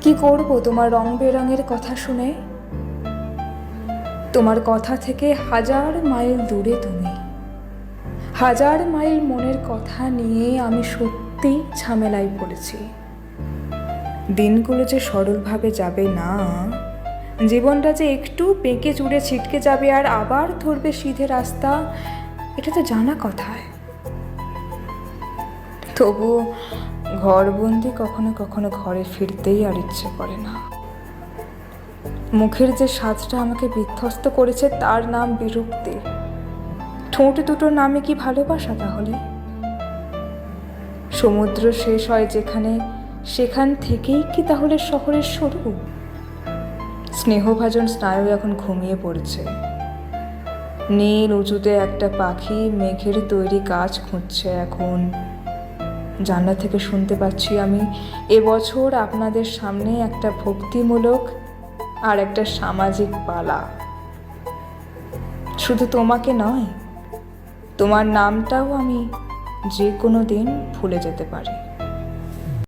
কি করব তোমার রং বেরঙের কথা শুনে? তোমার কথা থেকে 1000 মাইল দূরে তুমি, 1000 মাইল মনের কথা নিয়ে আমি সত্যি ঝামেলায় পড়েছি। দিনগুলো যে সরলভাবে যাবে না, জীবনটা যে একটু বেঁকে চুড়ে ছিটকে যাবে আর আবার ধরবে সিধে রাস্তা, এটা তো জানা কথায়। তবু ঘরবন্দি কখনো কখনো ঘরে ফিরতেই আর ইচ্ছে করে না। মুখের যে স্বাদটা আমাকে বিধ্বস্ত করেছে তার নাম বিরক্তি। ঠোঁট দুটোর নামে কি ভালোবাসা তাহলে? সমুদ্র শেষ হয় যেখানে, সেখান থেকেই কি তাহলে শহরের শুরু? স্নেহভাজন স্নায়ু এখন ঘুমিয়ে পড়েছে। নীল উঁচুতে একটা পাখি মেঘের তৈরি গাছ খুঁজছে এখন। জানলা থেকে শুনতে পাচ্ছি আমি, এবছর আপনাদের সামনে একটা ভক্তিমূলক আর একটা সামাজিক পালা। শুধু তোমাকে নয়, তোমার নামটাও আমি যে কোনো দিন ভুলে যেতে পারি।